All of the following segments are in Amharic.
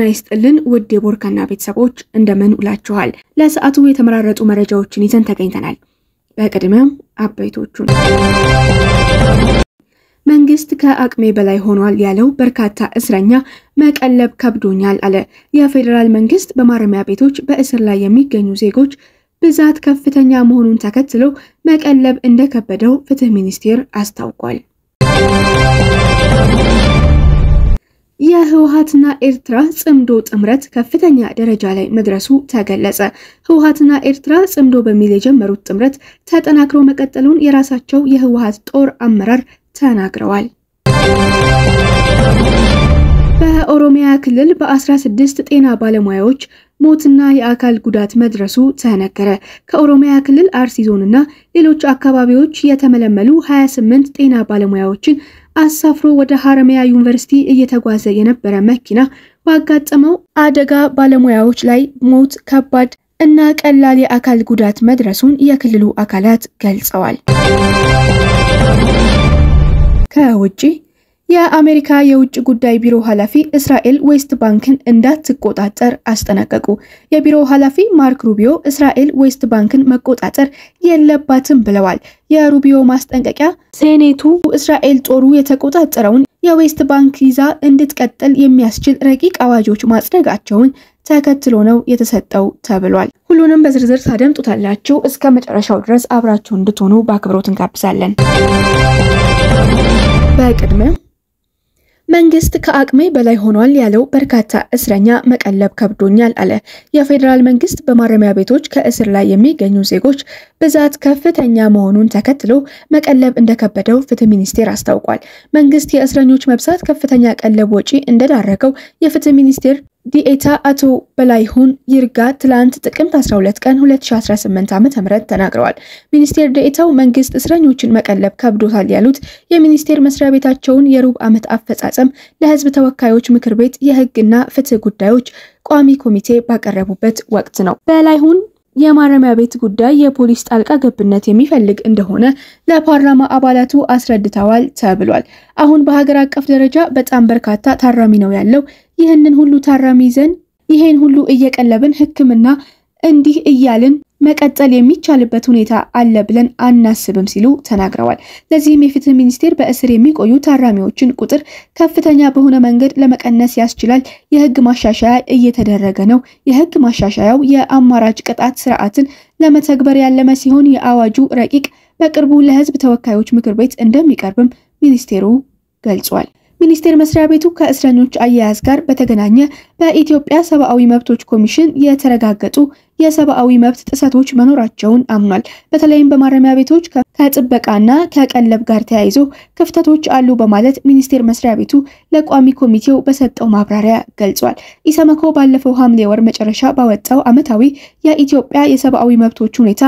ጤና ይስጥልን ውድ የቦርካና ቤተሰቦች እንደምን ውላችኋል። ለሰዓቱ የተመራረጡ መረጃዎችን ይዘን ተገኝተናል። በቅድሚያም አበይቶቹን መንግስት ከአቅሜ በላይ ሆኗል ያለው በርካታ እስረኛ መቀለብ ከብዶኛል አለ። የፌደራል መንግስት በማረሚያ ቤቶች በእስር ላይ የሚገኙ ዜጎች ብዛት ከፍተኛ መሆኑን ተከትሎ መቀለብ እንደከበደው ፍትህ ሚኒስቴር አስታውቋል። የህወሓትና ኤርትራ ጽምዶ ጥምረት ከፍተኛ ደረጃ ላይ መድረሱ ተገለጸ። ህወሓትና ኤርትራ ጽምዶ በሚል የጀመሩት ጥምረት ተጠናክሮ መቀጠሉን የራሳቸው የህወሓት ጦር አመራር ተናግረዋል። በኦሮሚያ ክልል በ16 ጤና ባለሙያዎች ሞትና የአካል ጉዳት መድረሱ ተነገረ። ከኦሮሚያ ክልል አርሲ ዞንና ሌሎች አካባቢዎች የተመለመሉ 28 ጤና ባለሙያዎችን አሳፍሮ ወደ ሐረማያ ዩኒቨርሲቲ እየተጓዘ የነበረ መኪና ባጋጠመው አደጋ ባለሙያዎች ላይ ሞት፣ ከባድ እና ቀላል የአካል ጉዳት መድረሱን የክልሉ አካላት ገልጸዋል። ከውጪ የአሜሪካ የውጭ ጉዳይ ቢሮ ኃላፊ እስራኤል ዌስት ባንክን እንዳትቆጣጠር አስጠነቀቁ። የቢሮው ኃላፊ ማርክ ሩቢዮ እስራኤል ዌስት ባንክን መቆጣጠር የለባትም ብለዋል። የሩቢዮ ማስጠንቀቂያ ሴኔቱ እስራኤል ጦሩ የተቆጣጠረውን የዌስት ባንክ ይዛ እንድትቀጥል የሚያስችል ረቂቅ አዋጆች ማጽደቃቸውን ተከትሎ ነው የተሰጠው ተብሏል። ሁሉንም በዝርዝር ታደምጡታላችሁ። እስከ መጨረሻው ድረስ አብራችሁ እንድትሆኑ በአክብሮት እንጋብዛለን። በቅድሚያ መንግስት ከአቅሜ በላይ ሆኗል ያለው በርካታ እስረኛ መቀለብ ከብዶኛል አለ። የፌደራል መንግስት በማረሚያ ቤቶች ከእስር ላይ የሚገኙ ዜጎች ብዛት ከፍተኛ መሆኑን ተከትሎ መቀለብ እንደከበደው ፍትህ ሚኒስቴር አስታውቋል። መንግስት የእስረኞች መብዛት ከፍተኛ ቀለብ ወጪ እንደዳረገው የፍትህ ሚኒስቴር ዲኤታ አቶ በላይሁን ይርጋ ትላንት ጥቅምት 12 ቀን 2018 ዓ.ም ተናግረዋል። ሚኒስቴር ዲኤታው መንግስት እስረኞችን መቀለብ ከብዶታል ያሉት የሚኒስቴር መስሪያ ቤታቸውን የሩብ ዓመት አፈጻጸም ለህዝብ ተወካዮች ምክር ቤት የህግና ፍትህ ጉዳዮች ቋሚ ኮሚቴ ባቀረቡበት ወቅት ነው። በላይሁን የማረሚያ ቤት ጉዳይ የፖሊስ ጣልቃ ገብነት የሚፈልግ እንደሆነ ለፓርላማ አባላቱ አስረድተዋል ተብሏል። አሁን በሀገር አቀፍ ደረጃ በጣም በርካታ ታራሚ ነው ያለው። ይህንን ሁሉ ታራሚ ይዘን ይሄን ሁሉ እየቀለብን ህክምና እንዲህ እያልን መቀጠል የሚቻልበት ሁኔታ አለ ብለን አናስብም ሲሉ ተናግረዋል። ለዚህም የፍትህ ሚኒስቴር በእስር የሚቆዩ ታራሚዎችን ቁጥር ከፍተኛ በሆነ መንገድ ለመቀነስ ያስችላል የህግ ማሻሻያ እየተደረገ ነው። የህግ ማሻሻያው የአማራጭ ቅጣት ስርዓትን ለመተግበር ያለመ ሲሆን የአዋጁ ረቂቅ በቅርቡ ለህዝብ ተወካዮች ምክር ቤት እንደሚቀርብም ሚኒስቴሩ ገልጿል። ሚኒስቴር መስሪያ ቤቱ ከእስረኞች አያያዝ ጋር በተገናኘ በኢትዮጵያ ሰብአዊ መብቶች ኮሚሽን የተረጋገጡ የሰብአዊ መብት ጥሰቶች መኖራቸውን አምኗል። በተለይም በማረሚያ ቤቶች ከጥበቃና ከቀለብ ጋር ተያይዞ ክፍተቶች አሉ በማለት ሚኒስቴር መስሪያ ቤቱ ለቋሚ ኮሚቴው በሰጠው ማብራሪያ ገልጿል። ኢሰመኮ ባለፈው ሐምሌ ወር መጨረሻ ባወጣው ዓመታዊ የኢትዮጵያ የሰብአዊ መብቶች ሁኔታ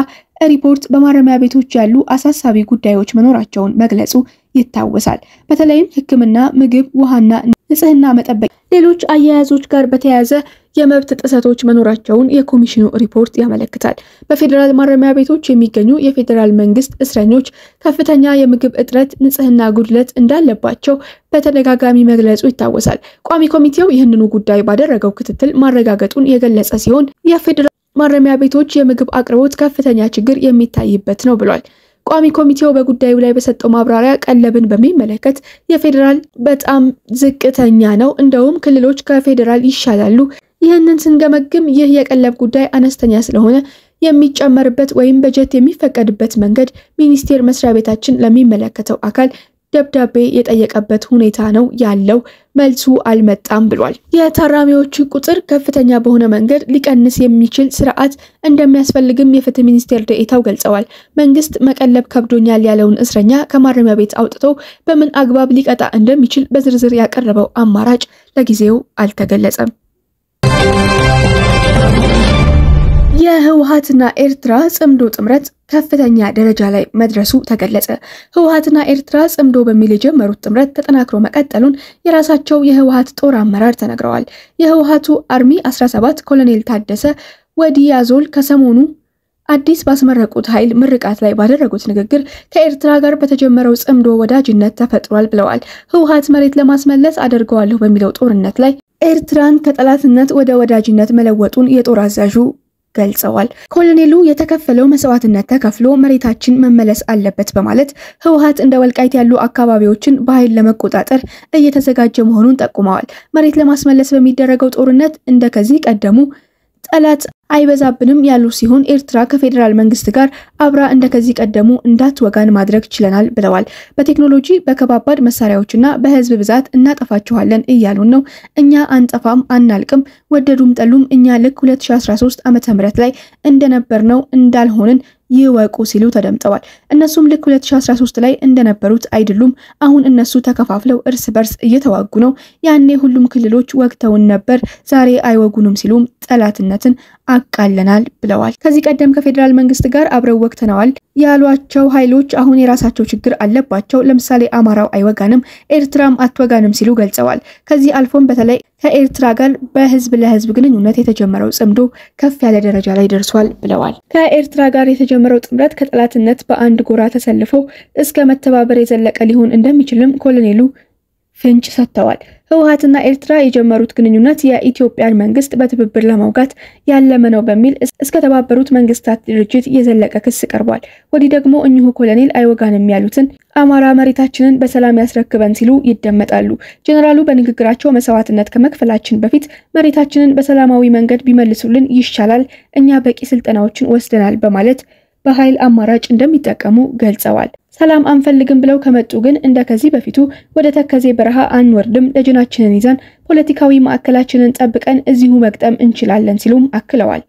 ሪፖርት በማረሚያ ቤቶች ያሉ አሳሳቢ ጉዳዮች መኖራቸውን መግለጹ ይታወሳል። በተለይም ህክምና፣ ምግብ፣ ውሃና ንጽህና መጠበቅ፣ ሌሎች አያያዞች ጋር በተያያዘ የመብት ጥሰቶች መኖራቸውን የኮሚሽኑ ሪፖርት ያመለክታል። በፌደራል ማረሚያ ቤቶች የሚገኙ የፌደራል መንግስት እስረኞች ከፍተኛ የምግብ እጥረት፣ ንጽህና ጉድለት እንዳለባቸው በተደጋጋሚ መግለጹ ይታወሳል። ቋሚ ኮሚቴው ይህንኑ ጉዳይ ባደረገው ክትትል ማረጋገጡን የገለጸ ሲሆን የፌደራል ማረሚያ ቤቶች የምግብ አቅርቦት ከፍተኛ ችግር የሚታይበት ነው ብሏል። ቋሚ ኮሚቴው በጉዳዩ ላይ በሰጠው ማብራሪያ ቀለብን በሚመለከት የፌደራል በጣም ዝቅተኛ ነው፣ እንደውም ክልሎች ከፌደራል ይሻላሉ። ይህንን ስንገመግም ይህ የቀለብ ጉዳይ አነስተኛ ስለሆነ የሚጨመርበት ወይም በጀት የሚፈቀድበት መንገድ ሚኒስቴር መስሪያ ቤታችን ለሚመለከተው አካል ደብዳቤ የጠየቀበት ሁኔታ ነው ያለው፣ መልሱ አልመጣም ብሏል። የታራሚዎች ቁጥር ከፍተኛ በሆነ መንገድ ሊቀንስ የሚችል ስርዓት እንደሚያስፈልግም የፍትህ ሚኒስቴር ዴኤታው ገልጸዋል። መንግስት መቀለብ ከብዶኛል ያለውን እስረኛ ከማረሚያ ቤት አውጥቶ በምን አግባብ ሊቀጣ እንደሚችል በዝርዝር ያቀረበው አማራጭ ለጊዜው አልተገለጸም። የህወሓትና ኤርትራ ጽምዶ ጥምረት ከፍተኛ ደረጃ ላይ መድረሱ ተገለጸ። ህወሓትና ኤርትራ ጽምዶ በሚል የጀመሩት ጥምረት ተጠናክሮ መቀጠሉን የራሳቸው የህወሓት ጦር አመራር ተናግረዋል። የህወሓቱ አርሚ 17 ኮሎኔል ታደሰ ወዲያዞል ከሰሞኑ አዲስ ባስመረቁት ኃይል ምርቃት ላይ ባደረጉት ንግግር ከኤርትራ ጋር በተጀመረው ጽምዶ ወዳጅነት ተፈጥሯል ብለዋል። ህወሓት መሬት ለማስመለስ አደርገዋለሁ በሚለው ጦርነት ላይ ኤርትራን ከጠላትነት ወደ ወዳጅነት መለወጡን የጦር አዛዡ ገልጸዋል። ኮሎኔሉ የተከፈለው መስዋዕትነት ተከፍሎ መሬታችን መመለስ አለበት በማለት ህወሓት እንደ ወልቃይት ያሉ አካባቢዎችን በኃይል ለመቆጣጠር እየተዘጋጀ መሆኑን ጠቁመዋል። መሬት ለማስመለስ በሚደረገው ጦርነት እንደከዚህ ቀደሙ ጠላት አይበዛብንም ያሉ ሲሆን ኤርትራ ከፌደራል መንግስት ጋር አብራ እንደከዚህ ቀደሙ እንዳትወጋን ማድረግ ችለናል ብለዋል። በቴክኖሎጂ በከባባድ መሳሪያዎችና በህዝብ ብዛት እናጠፋችኋለን እያሉን ነው። እኛ አንጠፋም አናልቅም፣ ወደዱም ጠሉም እኛ ልክ 2013 ዓመተ ምህረት ላይ እንደነበርነው እንዳልሆንን ይወቁ ሲሉ ተደምጠዋል። እነሱም ልክ 2013 ላይ እንደነበሩት አይደሉም። አሁን እነሱ ተከፋፍለው እርስ በርስ እየተዋጉ ነው። ያኔ ሁሉም ክልሎች ወግተውን ነበር፣ ዛሬ አይወጉንም ሲሉም ጠላትነትን አቃለናል ብለዋል። ከዚህ ቀደም ከፌደራል መንግስት ጋር አብረው ወግተናል ያሏቸው ኃይሎች አሁን የራሳቸው ችግር አለባቸው። ለምሳሌ አማራው አይወጋንም፣ ኤርትራም አትወጋንም ሲሉ ገልጸዋል። ከዚህ አልፎም በተለይ ከኤርትራ ጋር በህዝብ ለህዝብ ግንኙነት የተጀመረው ጽምዶ ከፍ ያለ ደረጃ ላይ ደርሷል ብለዋል። ከኤርትራ ጋር የተጀመረው ጥምረት ከጠላትነት በአንድ ጎራ ተሰልፈው እስከ መተባበር የዘለቀ ሊሆን እንደሚችልም ኮሎኔሉ ፍንጭ ሰጥተዋል። ህወሓትና ኤርትራ የጀመሩት ግንኙነት የኢትዮጵያን መንግስት በትብብር ለማውጋት ያለመ ነው በሚል እስከ ተባበሩት መንግስታት ድርጅት የዘለቀ ክስ ቀርቧል። ወዲህ ደግሞ እኚሁ ኮሎኔል አይወጋንም ያሉትን አማራ መሬታችንን በሰላም ያስረክበን ሲሉ ይደመጣሉ። ጀነራሉ በንግግራቸው መስዋዕትነት ከመክፈላችን በፊት መሬታችንን በሰላማዊ መንገድ ቢመልሱልን ይሻላል፣ እኛ በቂ ስልጠናዎችን ወስደናል በማለት በኃይል አማራጭ እንደሚጠቀሙ ገልጸዋል። ሰላም አንፈልግም ብለው ከመጡ ግን እንደከዚህ በፊቱ ወደ ተከዜ በረሃ አንወርድም፣ ደጅናችንን ይዘን ፖለቲካዊ ማዕከላችንን ጠብቀን እዚሁ መግጠም እንችላለን ሲሉም አክለዋል።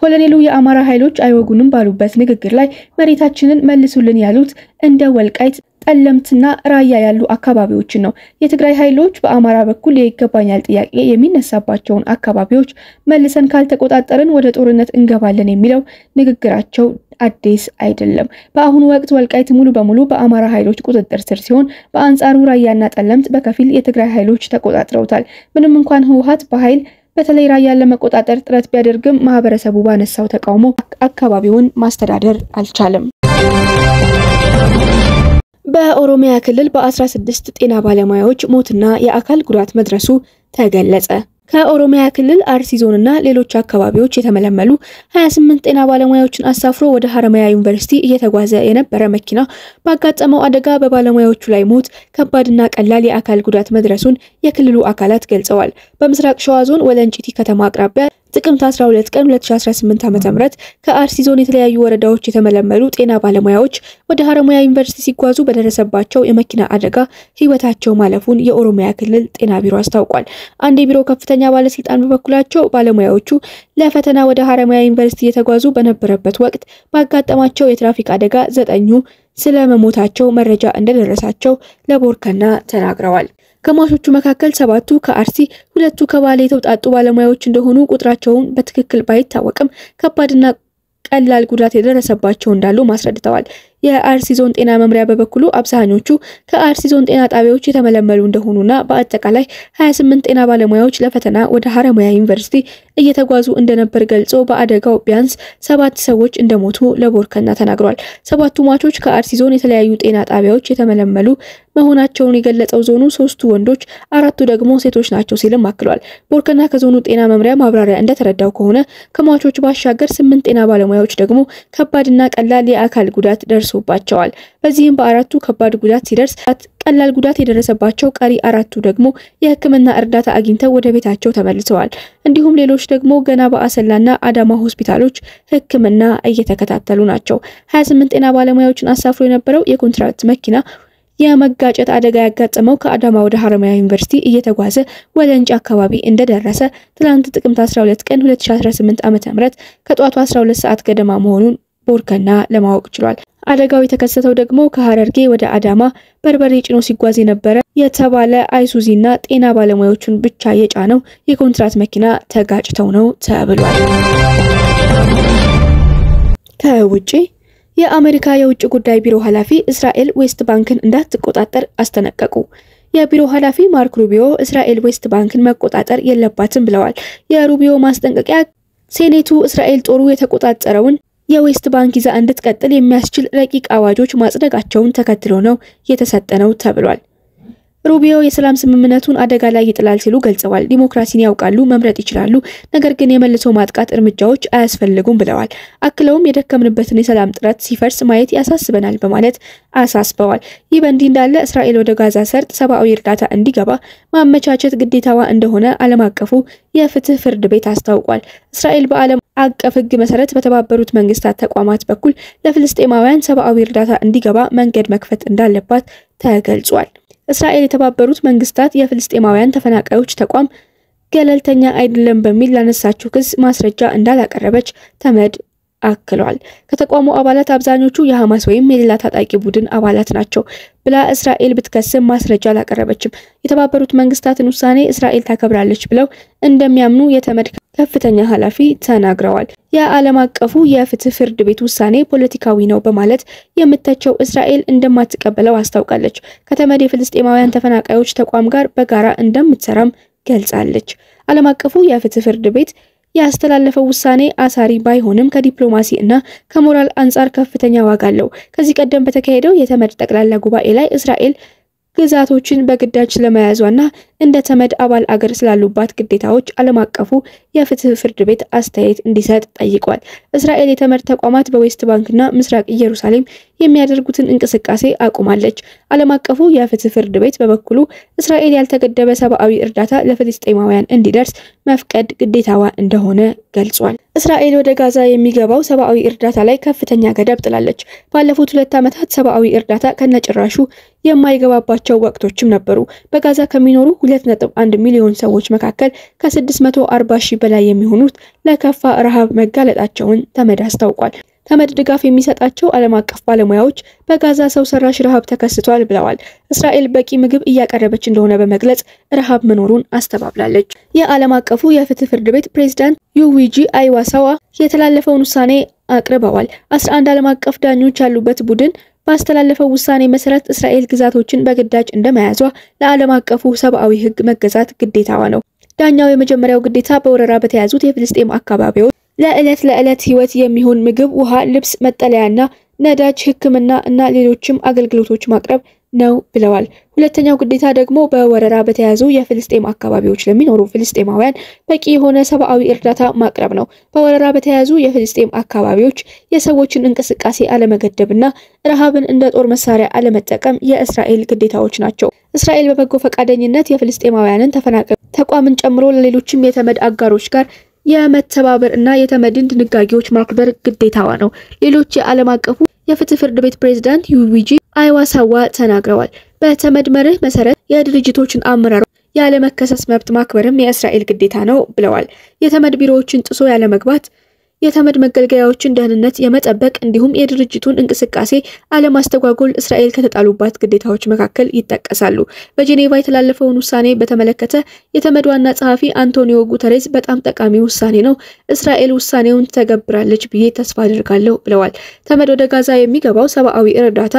ኮሎኔሉ የአማራ ኃይሎች አይወጉንም ባሉበት ንግግር ላይ መሬታችንን መልሱልን ያሉት እንደ ወልቃይት ጠለምትና ራያ ያሉ አካባቢዎችን ነው። የትግራይ ኃይሎች በአማራ በኩል የይገባኛል ጥያቄ የሚነሳባቸውን አካባቢዎች መልሰን ካልተቆጣጠርን ወደ ጦርነት እንገባለን የሚለው ንግግራቸው አዲስ አይደለም። በአሁኑ ወቅት ወልቃይት ሙሉ በሙሉ በአማራ ኃይሎች ቁጥጥር ስር ሲሆን፣ በአንጻሩ ራያና ጠለምት በከፊል የትግራይ ኃይሎች ተቆጣጥረውታል። ምንም እንኳን ህወሓት በኃይል በተለይ ራያን ለመቆጣጠር ጥረት ቢያደርግም ማህበረሰቡ ባነሳው ተቃውሞ አካባቢውን ማስተዳደር አልቻለም። በኦሮሚያ ክልል በ16 ጤና ባለሙያዎች ሞትና የአካል ጉዳት መድረሱ ተገለጸ። ከኦሮሚያ ክልል አርሲ ዞንና ሌሎች አካባቢዎች የተመለመሉ 28 ጤና ባለሙያዎችን አሳፍሮ ወደ ሐረማያ ዩኒቨርሲቲ እየተጓዘ የነበረ መኪና ባጋጠመው አደጋ በባለሙያዎቹ ላይ ሞት፣ ከባድና ቀላል የአካል ጉዳት መድረሱን የክልሉ አካላት ገልጸዋል። በምስራቅ ሸዋ ዞን ወለንጪቲ ከተማ አቅራቢያ ጥቅምት 12 ቀን 2018 ዓ.ም ከአርሲ ዞን የተለያዩ ወረዳዎች የተመለመሉ ጤና ባለሙያዎች ወደ ሐረማያ ዩኒቨርሲቲ ሲጓዙ በደረሰባቸው የመኪና አደጋ ህይወታቸው ማለፉን የኦሮሚያ ክልል ጤና ቢሮ አስታውቋል። አንድ የቢሮ ከፍተኛ ባለስልጣን በበኩላቸው ባለሙያዎቹ ለፈተና ወደ ሐረማያ ዩኒቨርሲቲ የተጓዙ በነበረበት ወቅት ባጋጠማቸው የትራፊክ አደጋ 9ኙ ስለመሞታቸው መረጃ እንደደረሳቸው ለቦርከና ተናግረዋል። ከሟቾቹ መካከል 7ቱ ከአርሲ 2ቱ ከባሌ የተውጣጡ ባለሙያዎች እንደሆኑ ቁጥራቸውን በትክክል ባይታወቅም ከባድና ቀላል ጉዳት የደረሰባቸው እንዳሉ ማስረድተዋል። የአርሲ ዞን ጤና መምሪያ በበኩሉ አብዛኞቹ ከአርሲ ዞን ጤና ጣቢያዎች የተመለመሉ እንደሆኑና በአጠቃላይ 28 ጤና ባለሙያዎች ለፈተና ወደ ሐረማያ ዩኒቨርሲቲ እየተጓዙ እንደነበር ገልጾ በአደጋው ቢያንስ 7 ሰዎች እንደሞቱ ለቦርከና ተናግሯል። 7ቱ ሟቾች ከአርሲ ዞን የተለያዩ ጤና ጣቢያዎች የተመለመሉ መሆናቸውን የገለጸው ዞኑ 3ቱ ወንዶች 4ቱ ደግሞ ሴቶች ናቸው ሲልም አክሏል። ቦርከና ከዞኑ ጤና መምሪያ ማብራሪያ እንደተረዳው ከሆነ ከሟቾች ባሻገር 8 ጤና ባለሙያዎች ደግሞ ከባድና ቀላል የአካል ጉዳት ደርሶባቸዋል። በዚህም በአራቱ ከባድ ጉዳት ሲደርስ ቀላል ጉዳት የደረሰባቸው ቀሪ 4ቱ ደግሞ የሕክምና እርዳታ አግኝተው ወደ ቤታቸው ተመልሰዋል። እንዲሁም ሌሎች ደግሞ ገና በአሰላና አዳማ ሆስፒታሎች ሕክምና እየተከታተሉ ናቸው። 28 ጤና ባለሙያዎችን አሳፍሮ የነበረው የኮንትራክት መኪና የመጋጨት አደጋ ያጋጠመው ከአዳማ ወደ ሐረማያ ዩኒቨርሲቲ እየተጓዘ ወለንጪ አካባቢ እንደደረሰ ትላንት ጥቅምት 12 ቀን 2018 ዓ.ም ከጧቱ 12 ሰዓት ገደማ መሆኑን ቦርከና ለማወቅ ችሏል። አደጋው የተከሰተው ደግሞ ከሐረርጌ ወደ አዳማ በርበሬ ጭኖ ሲጓዝ የነበረ የተባለ አይሱዚና ጤና ባለሙያዎቹን ብቻ የጫነው የኮንትራት መኪና ተጋጭተው ነው ተብሏል። ከውጪ የአሜሪካ የውጭ ጉዳይ ቢሮ ኃላፊ እስራኤል ዌስት ባንክን እንዳትቆጣጠር አስጠነቀቁ። የቢሮ ኃላፊ ማርክ ሩቢዮ እስራኤል ዌስት ባንክን መቆጣጠር የለባትም ብለዋል። የሩቢዮ ማስጠንቀቂያ ሴኔቱ እስራኤል ጦሩ የተቆጣጠረውን የዌስት ባንክ ይዛ እንድትቀጥል የሚያስችል ረቂቅ አዋጆች ማጽደቃቸውን ተከትሎ ነው የተሰጠነው ተብሏል። ሩቢዮ የሰላም ስምምነቱን አደጋ ላይ ይጥላል ሲሉ ገልጸዋል። ዲሞክራሲን ያውቃሉ፣ መምረጥ ይችላሉ፣ ነገር ግን የመልሶ ማጥቃት እርምጃዎች አያስፈልጉም ብለዋል። አክለውም የደከምንበትን የሰላም ጥረት ሲፈርስ ማየት ያሳስበናል በማለት አሳስበዋል። ይህ በእንዲህ እንዳለ እስራኤል ወደ ጋዛ ሰርጥ ሰብአዊ እርዳታ እንዲገባ ማመቻቸት ግዴታዋ እንደሆነ ዓለም አቀፉ የፍትህ ፍርድ ቤት አስታውቋል። እስራኤል በዓለም አቀፍ ሕግ መሰረት በተባበሩት መንግስታት ተቋማት በኩል ለፍልስጤማውያን ሰብአዊ እርዳታ እንዲገባ መንገድ መክፈት እንዳለባት ተገልጿል። እስራኤል የተባበሩት መንግስታት የፍልስጤማውያን ተፈናቃዮች ተቋም ገለልተኛ አይደለም በሚል ላነሳችው ክስ ማስረጃ እንዳላቀረበች ተመድ አክሏል። ከተቋሙ አባላት አብዛኞቹ የሐማስ ወይም የሌላ ታጣቂ ቡድን አባላት ናቸው ብላ እስራኤል ብትከስም ማስረጃ አላቀረበችም። የተባበሩት መንግስታትን ውሳኔ እስራኤል ታከብራለች ብለው እንደሚያምኑ የተመድ ከፍተኛ ኃላፊ ተናግረዋል። የዓለም አቀፉ የፍትህ ፍርድ ቤት ውሳኔ ፖለቲካዊ ነው በማለት የምተቸው እስራኤል እንደማትቀበለው አስታውቃለች። ከተመድ የፍልስጤማውያን ተፈናቃዮች ተቋም ጋር በጋራ እንደምትሰራም ገልጻለች። ዓለም አቀፉ የፍትህ ፍርድ ቤት ያስተላለፈው ውሳኔ አሳሪ ባይሆንም ከዲፕሎማሲ እና ከሞራል አንጻር ከፍተኛ ዋጋ አለው። ከዚህ ቀደም በተካሄደው የተመድ ጠቅላላ ጉባኤ ላይ እስራኤል ግዛቶችን በግዳጅ ስለመያዟና እንደ ተመድ አባል አገር ስላሉባት ግዴታዎች ዓለም አቀፉ የፍትህ ፍርድ ቤት አስተያየት እንዲሰጥ ጠይቋል። እስራኤል የተመድ ተቋማት በዌስት ባንክና ምስራቅ ኢየሩሳሌም የሚያደርጉትን እንቅስቃሴ አቁማለች። ዓለም አቀፉ የፍትህ ፍርድ ቤት በበኩሉ እስራኤል ያልተገደበ ሰብአዊ እርዳታ ለፍልስጤማውያን እንዲደርስ መፍቀድ ግዴታዋ እንደሆነ ገልጿል። እስራኤል ወደ ጋዛ የሚገባው ሰብአዊ እርዳታ ላይ ከፍተኛ ገደብ ጥላለች። ባለፉት 2 ዓመታት ሰብአዊ እርዳታ ከነጭራሹ የማይገባባቸው ወቅቶችም ነበሩ። በጋዛ ከሚኖሩ 2.1 ሚሊዮን ሰዎች መካከል ከ640 ሺህ በላይ የሚሆኑት ለከፋ ረሃብ መጋለጣቸውን ተመድ አስታውቋል። ተመድ ድጋፍ የሚሰጣቸው ዓለም አቀፍ ባለሙያዎች በጋዛ ሰው ሰራሽ ረሃብ ተከስቷል ብለዋል። እስራኤል በቂ ምግብ እያቀረበች እንደሆነ በመግለጽ ረሃብ መኖሩን አስተባብላለች። የዓለም አቀፉ የፍትህ ፍርድ ቤት ፕሬዝዳንት ዩዊጂ አይዋሳዋ የተላለፈውን ውሳኔ አቅርበዋል። 11 ዓለም አቀፍ ዳኞች ያሉበት ቡድን ባስተላለፈው ውሳኔ መሰረት እስራኤል ግዛቶችን በግዳጅ እንደመያዟ ለዓለም አቀፉ ሰብአዊ ሕግ መገዛት ግዴታዋ ነው። ዳኛው የመጀመሪያው ግዴታ በወረራ በተያዙት የፍልስጤም አካባቢዎች ለዕለት ህይወት የሚሆን ምግብ፣ ውሃ፣ ልብስ፣ መጠለያና ነዳጅ፣ ሕክምና እና ሌሎችም አገልግሎቶች ማቅረብ ነው ብለዋል። ሁለተኛው ግዴታ ደግሞ በወረራ በተያዙ የፍልስጤም አካባቢዎች ለሚኖሩ ፍልስጤማውያን በቂ የሆነ ሰብአዊ እርዳታ ማቅረብ ነው። በወረራ በተያዙ የፍልስጤም አካባቢዎች የሰዎችን እንቅስቃሴ አለመገደብና ረሃብን እንደ ጦር መሳሪያ አለመጠቀም የእስራኤል ግዴታዎች ናቸው። እስራኤል በበጎ ፈቃደኝነት የፍልስጤማውያንን ተፈናቃዮች ተቋምን ጨምሮ ለሌሎችም የተመድ አጋሮች ጋር የመተባበር እና የተመድን ድንጋጌዎች ማክበር ግዴታዋ ነው። ሌሎች የዓለም አቀፉ የፍትህ ፍርድ ቤት ፕሬዝዳንት ዩዊጂ አይዋሳዋ ተናግረዋል። በተመድ መርህ መሰረት የድርጅቶችን አመራሮች ያለ መከሰስ መብት ማክበርም የእስራኤል ግዴታ ነው ብለዋል። የተመድ ቢሮዎችን ጥሶ ያለ መግባት፣ የተመድ መገልገያዎችን ደህንነት የመጠበቅ እንዲሁም የድርጅቱን እንቅስቃሴ አለማስተጓጎል እስራኤል ከተጣሉባት ግዴታዎች መካከል ይጠቀሳሉ። በጄኔቫ የተላለፈውን ውሳኔ በተመለከተ የተመድ ዋና ጸሐፊ አንቶኒዮ ጉተሬስ በጣም ጠቃሚ ውሳኔ ነው፣ እስራኤል ውሳኔውን ተገብራለች ብዬ ተስፋ አደርጋለሁ ብለዋል። ተመድ ወደ ጋዛ የሚገባው ሰብአዊ እርዳታ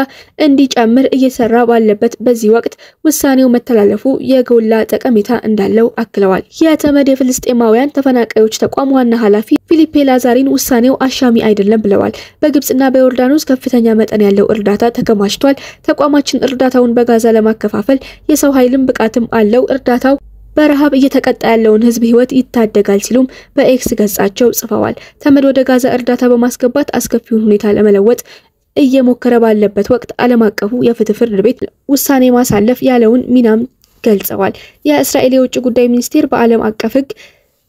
እንዲጨምር እየሰራ ባለበት በዚህ ወቅት ውሳኔው መተላለፉ የጎላ ጠቀሜታ እንዳለው አክለዋል። የተመድ የፍልስጤማውያን ተፈናቃዮች ተቋም ዋና ኃላፊ ፊሊፔ ላዛሪን ውሳኔው አሻሚ አይደለም ብለዋል። በግብጽና በዮርዳኖስ ከፍተኛ መጠን ያለው እርዳታ ተከማችቷል። ተቋማችን እርዳታውን በጋዛ ለማከፋፈል የሰው ኃይልም ብቃትም አለው። እርዳታው በረሃብ እየተቀጣ ያለውን ሕዝብ ህይወት ይታደጋል ሲሉም በኤክስ ገጻቸው ጽፈዋል። ተመድ ወደ ጋዛ እርዳታ በማስገባት አስከፊውን ሁኔታ ለመለወጥ እየሞከረ ባለበት ወቅት ዓለም አቀፉ የፍትህ ፍርድ ቤት ውሳኔ ማሳለፍ ያለውን ሚናም ገልጸዋል። የእስራኤል የውጭ ጉዳይ ሚኒስቴር በዓለም አቀፍ ሕግ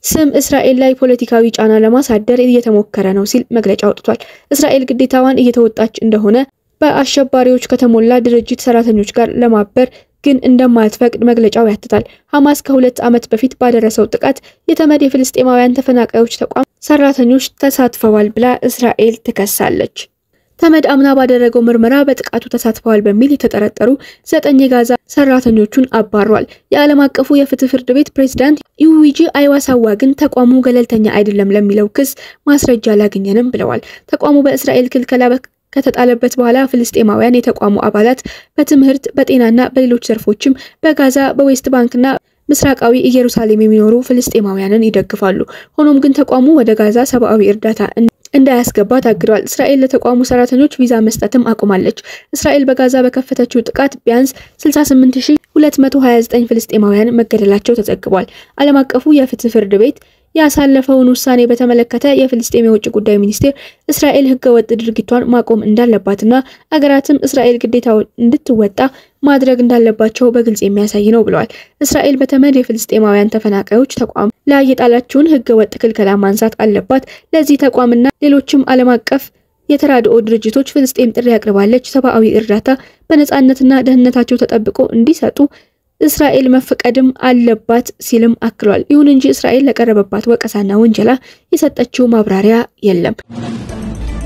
ስም እስራኤል ላይ ፖለቲካዊ ጫና ለማሳደር እየተሞከረ ነው ሲል መግለጫ አውጥቷል። እስራኤል ግዴታዋን እየተወጣች እንደሆነ በአሸባሪዎች ከተሞላ ድርጅት ሰራተኞች ጋር ለማበር ግን እንደማትፈቅድ መግለጫው ያትታል። ሐማስ ከ2 ዓመት በፊት ባደረሰው ጥቃት የተመድ የፍልስጤማውያን ተፈናቃዮች ተቋም ሰራተኞች ተሳትፈዋል ብላ እስራኤል ትከሳለች። ተመድ አምና ባደረገው ምርመራ በጥቃቱ ተሳትፈዋል በሚል የተጠረጠሩ 9 የጋዛ ሰራተኞቹን አባሯል። የዓለም አቀፉ የፍትህ ፍርድ ቤት ፕሬዝዳንት ዩዊጂ አይዋሳዋ ግን ተቋሙ ገለልተኛ አይደለም ለሚለው ክስ ማስረጃ አላገኘንም ብለዋል። ተቋሙ በእስራኤል ክልከላ ከተጣለበት በኋላ ፍልስጤማውያን የተቋሙ አባላት በትምህርት፣ በጤናና በሌሎች ዘርፎችም በጋዛ በዌስት ባንክና ምስራቃዊ ኢየሩሳሌም የሚኖሩ ፍልስጤማውያንን ይደግፋሉ። ሆኖም ግን ተቋሙ ወደ ጋዛ ሰብአዊ እርዳታ እንዳያስገባ ታግዷል። እስራኤል ለተቋሙ ሰራተኞች ቪዛ መስጠትም አቁማለች። እስራኤል በጋዛ በከፈተችው ጥቃት ቢያንስ 68229 ፍልስጤማውያን መገደላቸው ተዘግቧል። ዓለም አቀፉ የፍትህ ፍርድ ቤት ያሳለፈውን ውሳኔ በተመለከተ የፍልስጤም የውጭ ጉዳይ ሚኒስቴር እስራኤል ህገወጥ ድርጊቷን ማቆም እንዳለባትና አገራትም እስራኤል ግዴታውን እንድትወጣ ማድረግ እንዳለባቸው በግልጽ የሚያሳይ ነው ብለዋል። እስራኤል በተመድ የፍልስጤማውያን ተፈናቃዮች ተቋም ላይ የጣለችውን ህገወጥ ክልከላ ማንሳት አለባት። ለዚህ ተቋምና ሌሎችም ዓለም አቀፍ የተራድኦ ድርጅቶች ፍልስጤም ጥሪ አቅርባለች። ሰብአዊ እርዳታ በነጻነትና ደህንነታቸው ተጠብቆ እንዲሰጡ እስራኤል መፈቀድም አለባት ሲልም አክሏል። ይሁን እንጂ እስራኤል ለቀረበባት ወቀሳና ወንጀላ የሰጠችው ማብራሪያ የለም።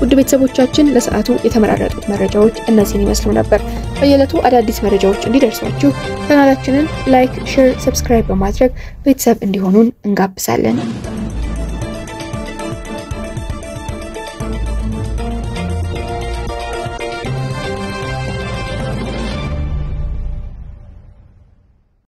ውድ ቤተሰቦቻችን ለሰዓቱ የተመራረጡት መረጃዎች እነዚህን ይመስሉ ነበር። በየዕለቱ አዳዲስ መረጃዎች እንዲደርሷችሁ ቻናላችንን ላይክ፣ ሼር፣ ሰብስክራይብ በማድረግ ቤተሰብ እንዲሆኑን እንጋብዛለን።